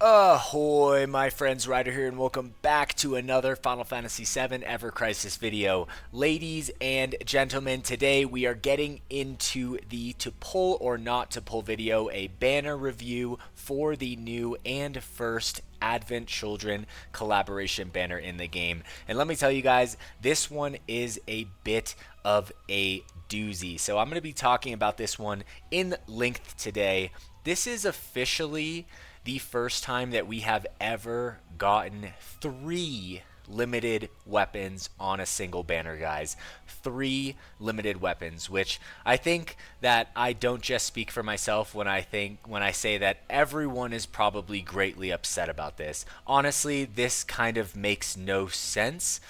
Ahoy, my friends, Ryder here, and welcome back to another Final Fantasy VII Ever Crisis video. Ladies and gentlemen, today we are getting into the to pull or not to pull video, a banner review for the new and first Advent Children collaboration banner in the game. And let me tell you guys, this one is a bit of a doozy. So I'm going to be talking about this one in length today. This is officially the first time that we have ever gotten 3 limited weapons on a single banner, guys. 3 limited weapons, which I think that I don't just speak for myself when I say that everyone is probably greatly upset about this. Honestly, this kind of makes no sense.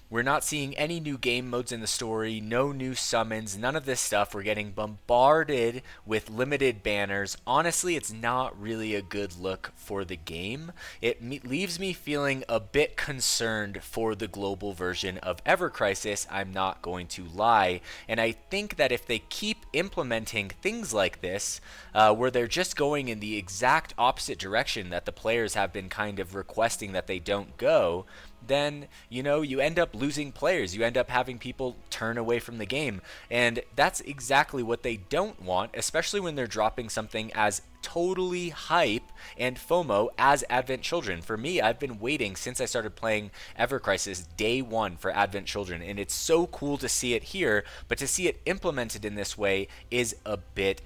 We're not seeing any new game modes in the story, no new summons, none of this stuff. We're getting bombarded with limited banners. Honestly, it's not really a good look for the game. It leaves me feeling a bit concerned for the global version of Ever Crisis, I'm not going to lie. And I think that if they keep implementing things like this, where they're just going in the exact opposite direction that the players have been kind of requesting that they don't go, then, you end up losing players. You end up having people turn away from the game. And that's exactly what they don't want, especially when they're dropping something as totally hype and FOMO as Advent Children. For me, I've been waiting since I started playing Ever Crisis day 1 for Advent Children, and it's so cool to see it here, but to see it implemented in this way is a bit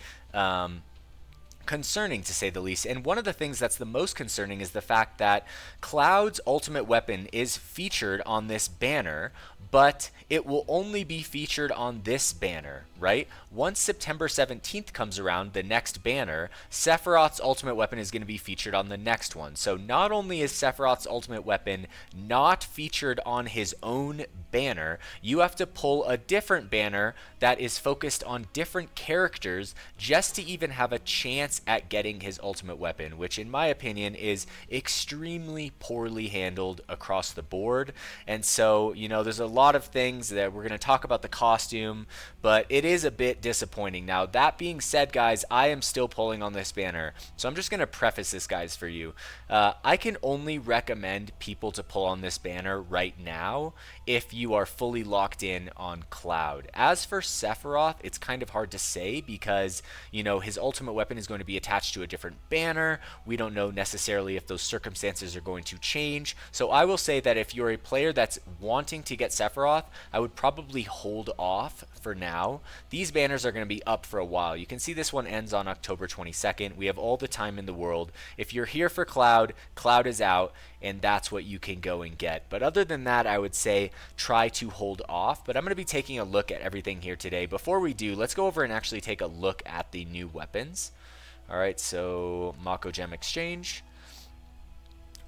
concerning, to say the least. And one of the things that's the most concerning is the fact that Cloud's ultimate weapon is featured on this banner, but it will only be featured on this banner, right? Once September 17th comes around, the next banner, Sephiroth's ultimate weapon is going to be featured on the next one. So not only is Sephiroth's ultimate weapon not featured on his own banner, you have to pull a different banner that is focused on different characters just to even have a chance at getting his ultimate weapon, which in my opinion is extremely poorly handled across the board. And so, there's a lot of things that we're going to talk about the costume, but it is a bit disappointing. Now, that being said, guys, I am still pulling on this banner. So I'm just going to preface this, guys, for you. I can only recommend people to pull on this banner right now if you are fully locked in on Cloud. As for Sephiroth, it's kind of hard to say because, his ultimate weapon is going to be attached to a different banner. We don't know necessarily if those circumstances are going to change. So I will say that if you're a player that's wanting to get Sephiroth, I would probably hold off for now. These banners are going to be up for a while. You can see this one ends on October 22nd. We have all the time in the world. If you're here for Cloud, Cloud is out, and that's what you can go and get. But other than that, I would say try to hold off. But I'm going to be taking a look at everything here today. Before we do, let's go over and actually take a look at the new weapons. All right, so Mako Gem Exchange.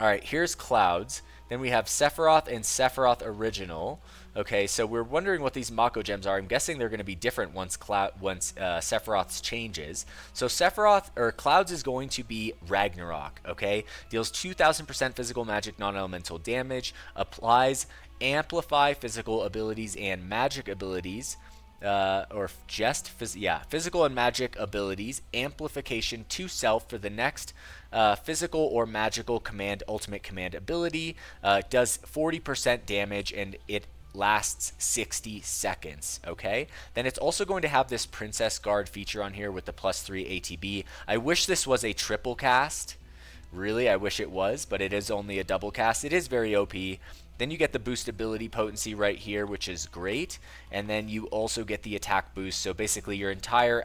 All right, here's Cloud's. Then we have Sephiroth and Sephiroth Original. Okay, so we're wondering what these Mako Gems are. I'm guessing they're going to be different once Sephiroth's changes. So Cloud's is going to be Ragnarok. Okay, deals 2,000% physical magic non-elemental damage, applies amplify physical abilities and magic abilities. Physical and magic abilities, amplification to self for the next physical or magical command, ultimate command ability, does 40% damage, and it lasts 60 seconds. Okay, then it's also going to have this Princess Guard feature on here with the +3 ATB. I wish this was a triple cast. Really, I wish it was, but it is only a double cast. It is very OP. Then you get the boost ability potency right here, which is great. And then you also get the attack boost. So basically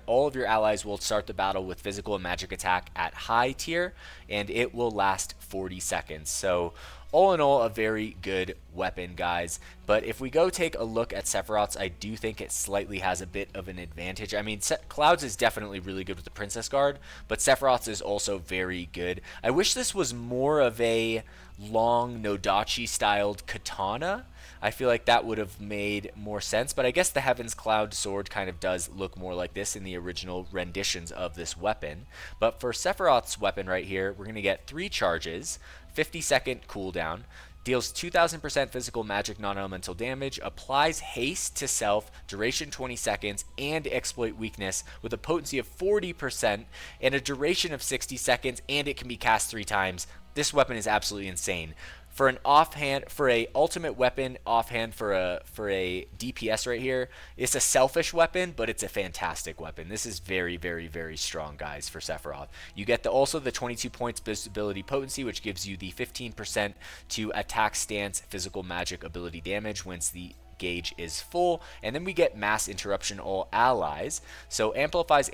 all of your allies will start the battle with physical and magic attack at high tier, and it will last 40 seconds. So all in all, a very good weapon, guys. But if we go take a look at Sephiroth's, I do think it slightly has a bit of an advantage. I mean, Cloud's is definitely really good with the Princess Guard, but Sephiroth's is also very good. I wish this was more of a long Nodachi-styled katana. I feel like that would have made more sense, but I guess the Heaven's Cloud sword kind of does look more like this in the original renditions of this weapon. But for Sephiroth's weapon right here, we're going to get 3 charges, 50-second cooldown, Deals 2000% physical magic non-elemental damage, applies haste to self, duration 20 seconds, and exploit weakness with a potency of 40% and a duration of 60 seconds, and it can be cast 3 times. This weapon is absolutely insane. For an offhand, for a ultimate weapon offhand for a DPS right here, it's a selfish weapon, but it's a fantastic weapon. This is very, very, very strong, guys, for Sephiroth. You get also the 22 points ability potency, which gives you the 15% to attack stance physical magic ability damage once the gauge is full, and then we get mass interruption all allies. So amplifies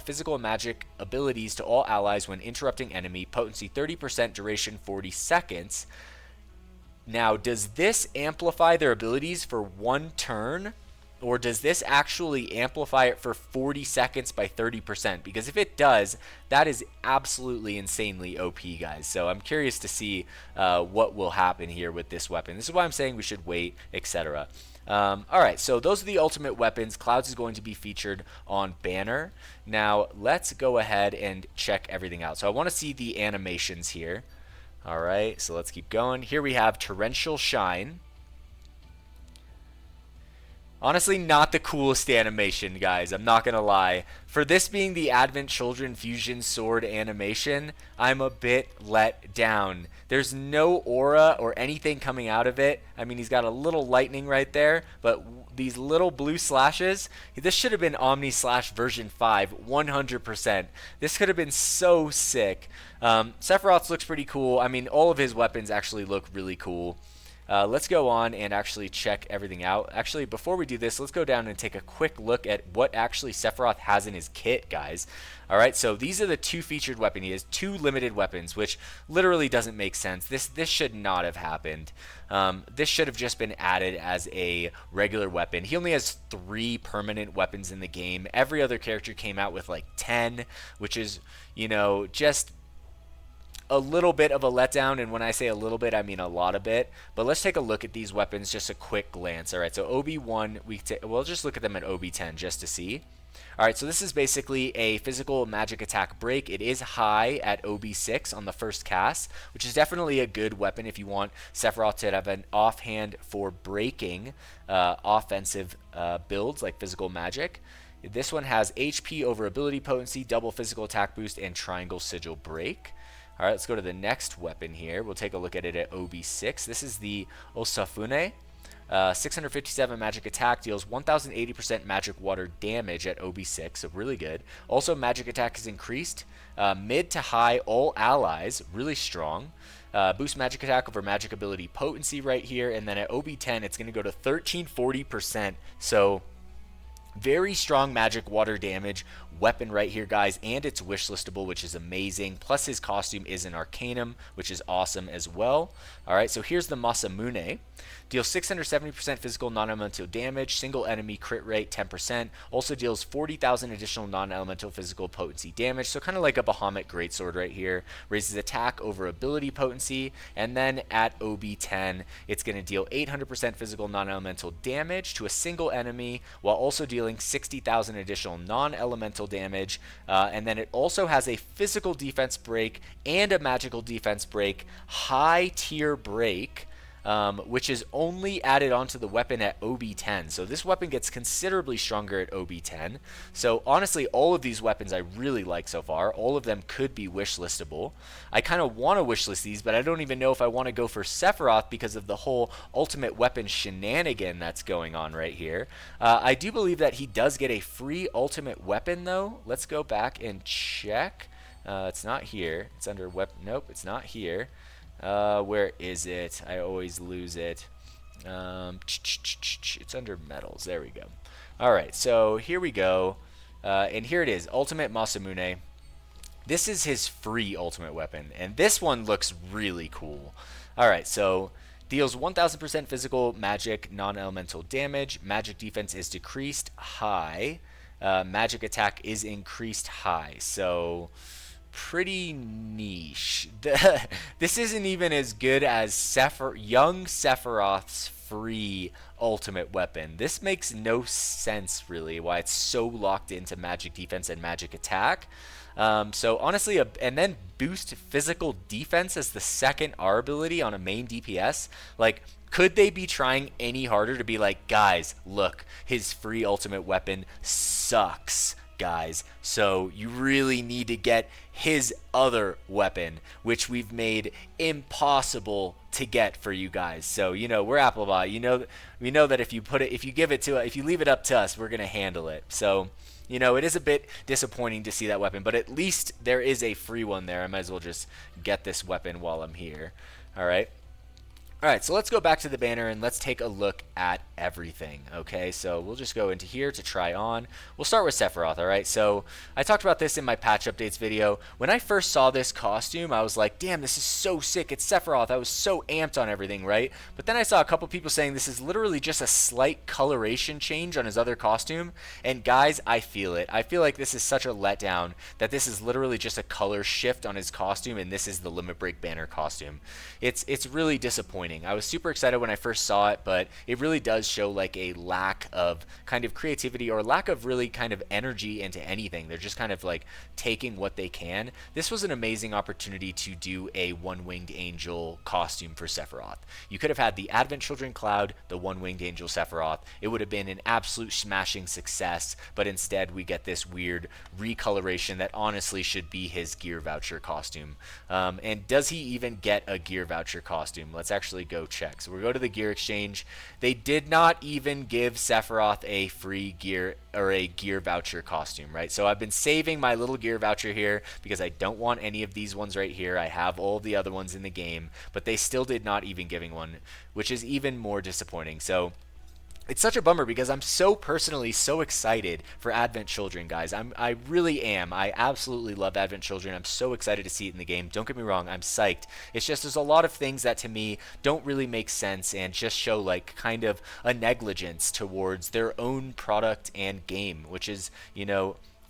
physical and magic abilities to all allies when interrupting enemy, potency 30%, duration 40 seconds. Now, does this amplify their abilities for 1 turn, or does this actually amplify it for 40 seconds by 30%? Because if it does, that is absolutely insanely OP, guys. So I'm curious to see what will happen here with this weapon. This is why I'm saying we should wait, etc. Alright, so those are the ultimate weapons. Clouds is going to be featured on Banner. Now, let's go ahead and check everything out. So I want to see the animations here. Alright, so let's keep going. Here we have Torrential Shine. Honestly, not the coolest animation, guys. I'm not going to lie. For this being the Advent Children Fusion Sword animation, I'm a bit let down. There's no aura or anything coming out of it. I mean, he's got a little lightning right there, but these little blue slashes, this should have been Omni Slash version 5, 100%. This could have been so sick. Sephiroth's looks pretty cool. I mean, all of his weapons actually look really cool. Let's go on and actually check everything out. Actually, before we do this, let's go down and take a quick look at what actually Sephiroth has in his kit, guys. Alright, so these are the 2 featured weapons. He has 2 limited weapons, which literally doesn't make sense. This should not have happened. This should have just been added as a regular weapon. He only has 3 permanent weapons in the game. Every other character came out with like 10, which is, you know, just a little bit of a letdown, and when I say a little bit, I mean a lot of it. But let's take a look at these weapons, just a quick glance. Alright, so OB1, we'll just look at them at OB10 just to see. Alright, so this is basically a physical magic attack break. It is high at OB6 on the first cast, which is definitely a good weapon if you want Sephiroth to have an offhand for breaking offensive builds like physical magic. This one has HP over ability potency, double physical attack boost, and triangle sigil break. Alright, let's go to the next weapon here. We'll take a look at it at OB6. This is the Osafune. 657 magic attack, deals 1080% magic water damage at OB6, so really good. Also, magic attack is increased. Mid to high, all allies, really strong. Boost magic attack over magic ability potency right here. And then at OB10, it's going to go to 1340%. So very strong magic water damage weapon right here, guys, and it's wishlistable, which is amazing. Plus his costume is an Arcanum, which is awesome as well. Alright, so here's the Masamune. Deals 670% physical non-elemental damage, single enemy crit rate 10%. Also deals 40,000 additional non-elemental physical potency damage, so kind of like a Bahamut Greatsword right here. Raises attack over ability potency, and then at OB10, it's going to deal 800% physical non-elemental damage to a single enemy, while also dealing 60,000 additional non-elemental damage. And then it also has a physical defense break and a magical defense break, high tier break, which is only added onto the weapon at OB10. So this weapon gets considerably stronger at OB10. So honestly, all of these weapons I really like so far. All of them could be wishlistable. I kind of want to wishlist these, but I don't even know if I want to go for Sephiroth because of the whole ultimate weapon shenanigan that's going on right here. I do believe that he does get a free ultimate weapon, though. Let's go back and check. It's not here. It's under weapon. Nope, it's not here. Where is it? I always lose it. It's under medals. There we go. Alright, so here we go. And here it is. Ultimate Masamune. This is his free ultimate weapon. And this one looks really cool. Alright, so deals 1000% physical magic non-elemental damage. Magic defense is decreased high. Magic attack is increased high. So pretty niche. This isn't even as good as young Sephiroth's free ultimate weapon. This makes no sense really why it's so locked into magic defense and magic attack. So honestly, and then boost physical defense as the second R ability on a main DPS. Like, could they be trying any harder to be like, guys, look, his free ultimate weapon sucks, guys. So you really need to get his other weapon, which we've made impossible to get for you guys. So, we're Applebot. We know that if you leave it up to us, we're gonna handle it. So, it is a bit disappointing to see that weapon, but at least there is a free one there. I might as well just get this weapon while I'm here. All right. All right, so let's go back to the banner and let's take a look at everything, okay? So we'll just go into here to try on. We'll start with Sephiroth, all right? So I talked about this in my patch updates video. When I first saw this costume, I was like, damn, this is so sick. It's Sephiroth. I was so amped on everything, right? But then I saw a couple people saying this is literally just a slight coloration change on his other costume. And guys, I feel it. I feel like this is such a letdown that this is literally just a color shift on his costume, and this is the Limit Break banner costume. It's really disappointing. I was super excited when I first saw it, but it really does show like a lack of kind of creativity or lack of really kind of energy into anything. They're just kind of like taking what they can. This was an amazing opportunity to do a one-winged angel costume for Sephiroth. You could have had the Advent Children Cloud, the one-winged angel Sephiroth. It would have been an absolute smashing success, but instead we get this weird recoloration that honestly should be his gear voucher costume. And does he even get a gear voucher costume? Let's actually go check. So we'll go to the gear exchange. They did not even give Sephiroth a free gear or a gear voucher costume, right? So I've been saving my little gear voucher here because I don't want any of these ones right here. I have all the other ones in the game, but they still did not even giving one, which is even more disappointing. So it's such a bummer because I'm so personally so excited for Advent Children, guys. I really am. I absolutely love Advent Children. I'm so excited to see it in the game. Don't get me wrong, I'm psyched. It's just there's a lot of things that to me don't really make sense and just show like kind of a negligence towards their own product and game, which is,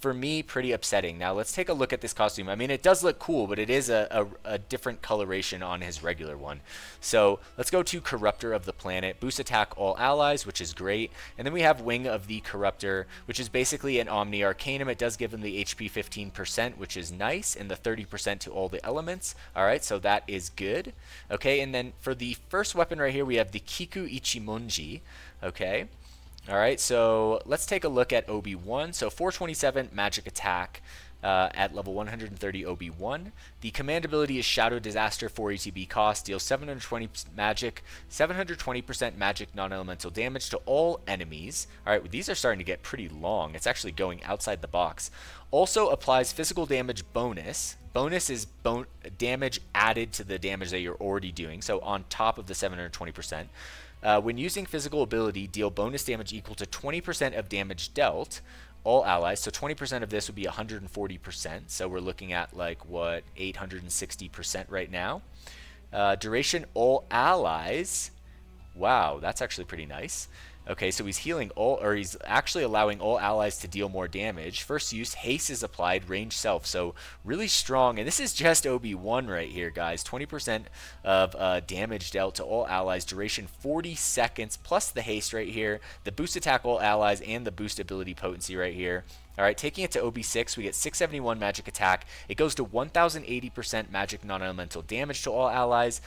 for me, pretty upsetting. Now let's take a look at this costume. I mean, it does look cool, but it is a different coloration on his regular one. So let's go to Corruptor of the Planet. Boost attack all allies, which is great. And then we have Wing of the Corruptor, which is basically an Omni Arcanum. It does give him the HP 15%, which is nice, and the 30% to all the elements. All right, so that is good. Okay, and then for the first weapon right here, we have the Kikuichimoji. Okay. All right, so let's take a look at OB1. So 427 magic attack at level 130 OB1. The command ability is Shadow Disaster, 4 ATB cost, deals 720% magic non-elemental damage to all enemies. All right, these are starting to get pretty long. It's actually going outside the box. Also applies physical damage bonus. Bonus is damage added to the damage that you're already doing, so on top of the 720%. When using physical ability, deal bonus damage equal to 20% of damage dealt, all allies. So 20% of this would be 140%. So we're looking at like, what, 860% right now. Duration, all allies. Wow, that's actually pretty nice. Okay, so he's healing he's actually allowing all allies to deal more damage. First use, haste is applied, range self. So really strong, and this is just OB1 right here, guys. 20% of damage dealt to all allies, duration 40 seconds, plus the haste right here, the boost attack all allies, and the boost ability potency right here. All right, taking it to OB6, we get 671 magic attack. It goes to 1080% magic non-elemental damage to all allies.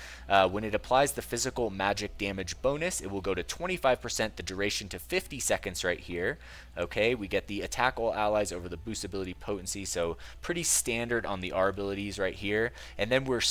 When it applies the physical magic damage bonus, it will go to 25%, the duration to 50 seconds right here. Okay, we get the attack all allies over the boost ability potency, so pretty standard on the R abilities right here. And then we're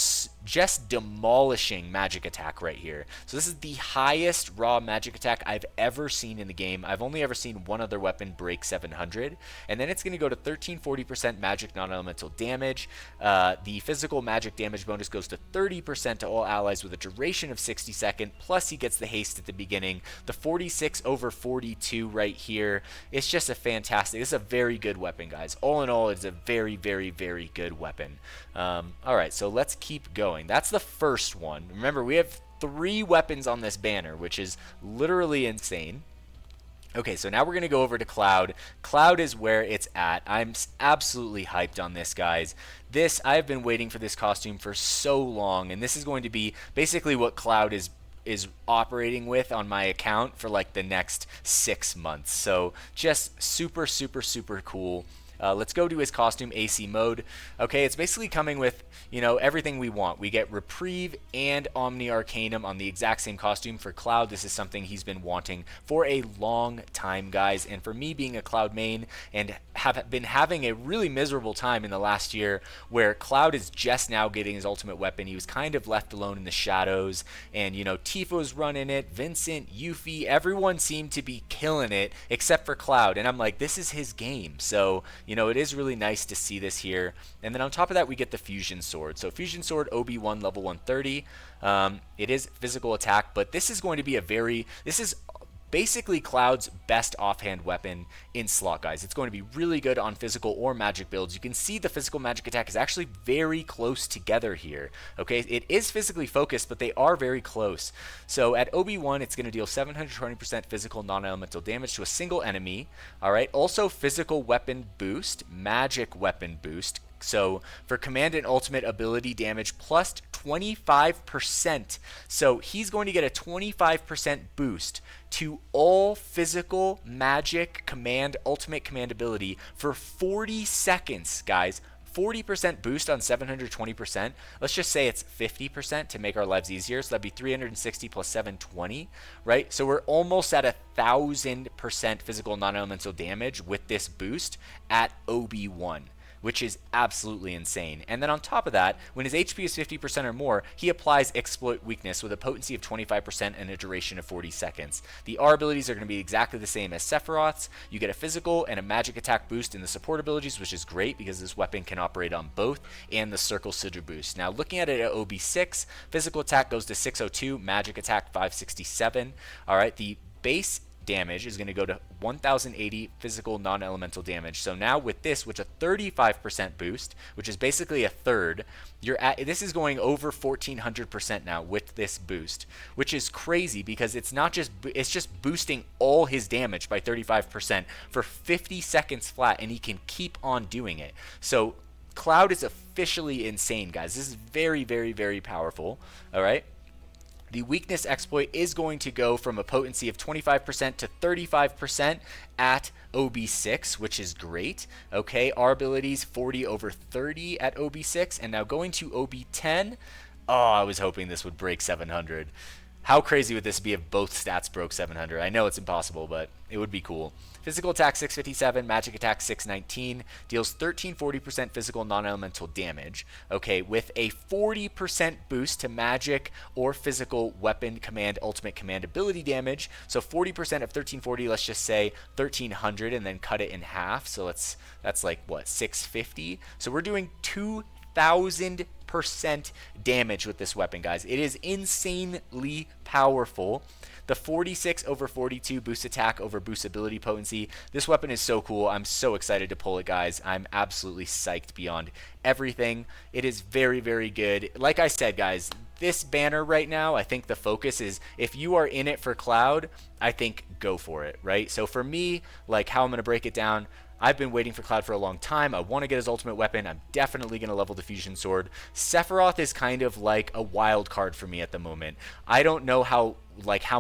just demolishing magic attack right here. So this is the highest raw magic attack I've ever seen in the game. I've only ever seen one other weapon break 700. And then it's going to go to 1340% magic non-elemental damage. The physical magic damage bonus goes to 30% to all allies with a duration of 60 seconds, plus he gets the haste at the beginning. The 46 over 42 right here. It's just a fantastic, it's a very good weapon, guys. All in all, it's a very, very, very good weapon. All right, so let's keep going. That's the first one. Remember, we have 3 weapons on this banner, which is literally insane. Okay, so now we're going to go over to Cloud. Cloud is where it's at. I'm absolutely hyped on this, guys. I've been waiting for this costume for so long, and this is going to be basically what Cloud is operating with on my account for like the next 6 months. So just super, super, super cool. Let's go to his costume AC mode. Okay, it's basically coming with, you know, everything we want. We get Reprieve and Omni Arcanum on the exact same costume. For Cloud, this is something he's been wanting for a long time, guys. And for me, being a Cloud main and have been having a really miserable time in the last year, where Cloud is just now getting his ultimate weapon. He was kind of left alone in the shadows, and, you know, Tifo's running it, Vincent, Yuffie, everyone seemed to be killing it except for Cloud. And I'm like, this is his game. So, you know, it is really nice to see this here. And then on top of that, we get the Fusion Sword. So Fusion Sword, OB1, level 130. It is physical attack, but this is going to be this is basically Cloud's best offhand weapon in slot, guys. It's going to be really good on physical or magic builds. You can see the physical magic attack is actually very close together here. Okay, it is physically focused, but they are very close. So at OB1, it's going to deal 720% physical non-elemental damage to a single enemy. All right, also physical weapon boost, magic weapon boost. So for command and ultimate ability damage plus 25%. So he's going to get a 25% boost to all physical, magic, command, ultimate command ability for 40 seconds, guys. 40% boost on 720%. Let's just say it's 50% to make our lives easier. So that'd be 360 plus 720, right? So we're almost at 1,000% physical non-elemental damage with this boost at OB1, which is absolutely insane. And then on top of that, when his HP is 50% or more, he applies Exploit Weakness with a potency of 25% and a duration of 40 seconds. The R abilities are going to be exactly the same as Sephiroth's. You get a physical and a magic attack boost in the support abilities, which is great because this weapon can operate on both, and the Circle Sigil boost. Now, looking at it at OB6, physical attack goes to 602, magic attack 567. All right, the base damage is going to go to 1080 physical non-elemental damage. So now with this, which a 35% boost, which is basically a third, this is going over 1400% now with this boost, which is crazy because it's just boosting all his damage by 35% for 50 seconds flat, and he can keep on doing it. So Cloud is officially insane, guys. This is very, very, very powerful. All right. The weakness exploit is going to go from a potency of 25% to 35% at OB6, which is great. Okay, our abilities 40 over 30 at OB6, and now going to OB10. Oh, I was hoping this would break 700. How crazy would this be if both stats broke 700? I know it's impossible, but it would be cool. Physical attack 657, magic attack 619, deals 1340% physical non-elemental damage, okay, with a 40% boost to magic or physical weapon command ultimate command ability damage. So 40% of 1340, let's just say 1300, and then cut it in half. So that's like what, 650? So we're doing 2,000% damage with this weapon, guys. It is insanely powerful. The 46 over 42 boost attack over boost ability potency. This weapon is so cool. I'm so excited to pull it, guys. I'm absolutely psyched beyond everything. It is very, very good. Like I said, guys, this banner right now, I think the focus is, if you are in it for Cloud, I think go for it, right? So for me, like how I'm going to break it down, I've been waiting for Cloud for a long time. I want to get his ultimate weapon. I'm definitely going to level the Fusion Sword. Sephiroth is kind of like a wild card for me at the moment. I don't know how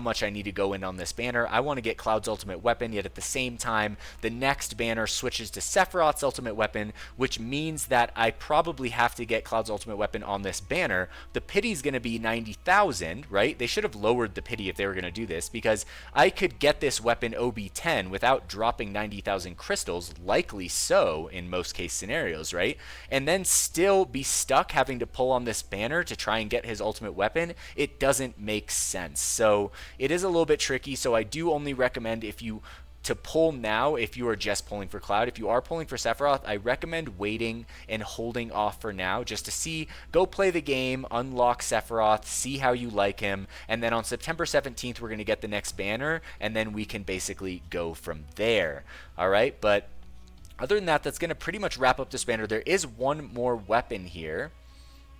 much I need to go in on this banner. I want to get Cloud's ultimate weapon, yet at the same time, the next banner switches to Sephiroth's ultimate weapon, which means that I probably have to get Cloud's ultimate weapon on this banner. The pity is going to be 90,000, right? They should have lowered the pity if they were going to do this, because I could get this weapon OB10 without dropping 90,000 crystals, likely so in most case scenarios, right? And then still be stuck having to pull on this banner to try and get his ultimate weapon. It doesn't make sense. So it is a little bit tricky. So I do only recommend to pull now if you are just pulling for Cloud. If you are pulling for Sephiroth, I recommend waiting and holding off for now just to see, go play the game, unlock Sephiroth, see how you like him, and then on September 17th we're going to get the next banner, and then we can basically go from there. All right, but other than that, that's going to pretty much wrap up this banner. There is one more weapon here.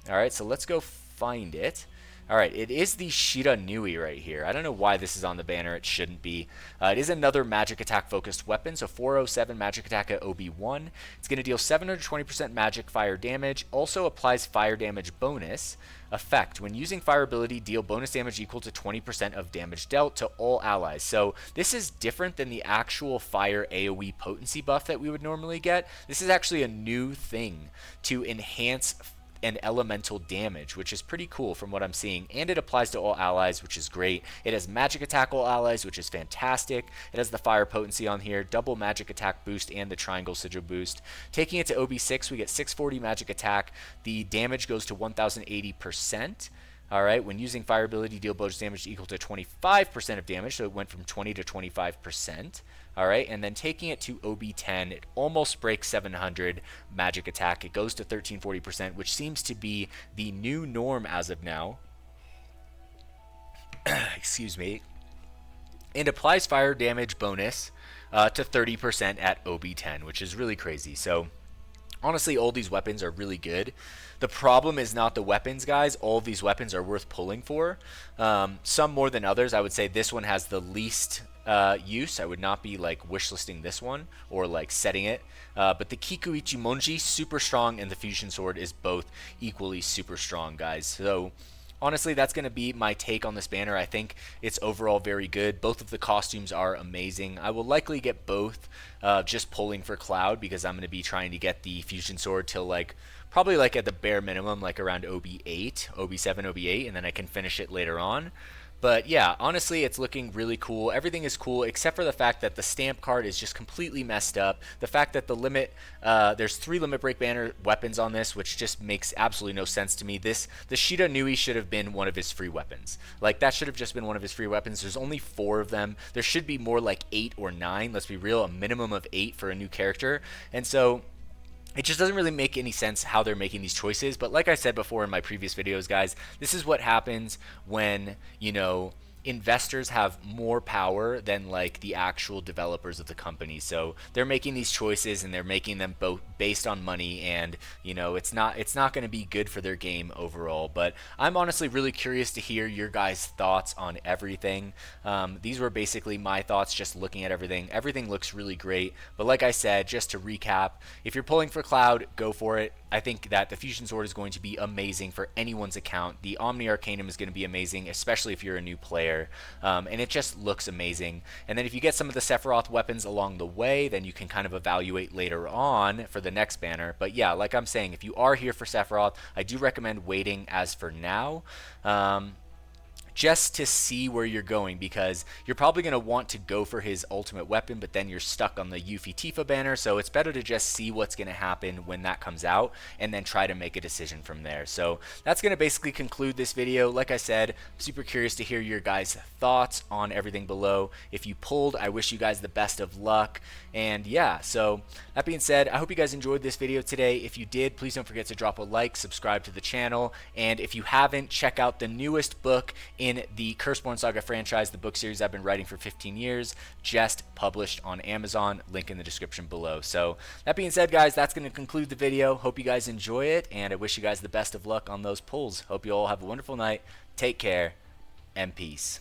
All right, so let's go find it. All right, it is the Shira Nui right here. I don't know why this is on the banner. It shouldn't be. It is another magic attack focused weapon, so 407 magic attack at OB1. It's going to deal 720% magic fire damage. Also applies fire damage bonus effect. When using fire ability, deal bonus damage equal to 20% of damage dealt to all allies. So this is different than the actual fire AoE potency buff that we would normally get. This is actually a new thing to enhance and elemental damage, which is pretty cool from what I'm seeing, and it applies to all allies, which is great. It has magic attack all allies, which is fantastic. It has the fire potency on here, double magic attack boost, and the triangle sigil boost. Taking it to OB6, we get 640 magic attack. The damage goes to 1080%. All right, when using fire ability, deal bonus damage equal to 25% of damage, so it went from 20 to 25%. All right, and then taking it to OB10, it almost breaks 700 magic attack. It goes to 1340%, which seems to be the new norm as of now. Excuse me. And applies fire damage bonus to 30% at OB10, which is really crazy. So honestly, all these weapons are really good. The problem is not the weapons, guys. All of these weapons are worth pulling for. Some more than others. I would say this one has the least use. I would not be like wishlisting this one or like setting it. But the Kikuichimoji, super strong, and the Fusion Sword is both equally super strong, guys. So honestly, that's going to be my take on this banner. I think it's overall very good. Both of the costumes are amazing. I will likely get both just pulling for Cloud because I'm going to be trying to get the Fusion Sword till like probably like at the bare minimum like around OB8, OB7, OB8, and then I can finish it later on. But yeah, honestly, it's looking really cool. Everything is cool except for the fact that the stamp card is just completely messed up. The fact that the limit, there's 3 limit break banner weapons on this, which just makes absolutely no sense to me. The Shira Nui should have been one of his free weapons. Like, that should have just been one of his free weapons. There's only 4 of them. There should be more like 8 or 9. Let's be real, a minimum of 8 for a new character. And so it just doesn't really make any sense how they're making these choices. But like I said before in my previous videos, guys, this is what happens when, you know, investors have more power than like the actual developers of the company. So they're making these choices and they're making them both based on money, and you know, it's not going to be good for their game overall. But I'm honestly really curious to hear your guys' thoughts on everything. These were basically my thoughts just looking at everything. Everything looks really great, but like I said, just to recap, if you're pulling for Cloud, go for it. I think that the Fusion Sword is going to be amazing for anyone's account. The Omni Arcanum is going to be amazing, especially if you're a new player. And it just looks amazing. And then if you get some of the Sephiroth weapons along the way, then you can kind of evaluate later on for the next banner. But yeah, like I'm saying, if you are here for Sephiroth, I do recommend waiting as for now. Just to see where you're going, because you're probably going to want to go for his ultimate weapon, but then you're stuck on the Yuffie Tifa banner, so it's better to just see what's going to happen when that comes out and then try to make a decision from there. So that's going to basically conclude this video. Like I said, super curious to hear your guys' thoughts on everything below. If you pulled, I wish you guys the best of luck. And yeah, so that being said, I hope you guys enjoyed this video today. If you did, please don't forget to drop a like, subscribe to the channel, and if you haven't, check out the newest book in the Curseborn Saga franchise, the book series I've been writing for 15 years, just published on Amazon. Link in the description below. So that being said, guys, that's going to conclude the video. Hope you guys enjoy it, and I wish you guys the best of luck on those pulls. Hope you all have a wonderful night. Take care, and peace.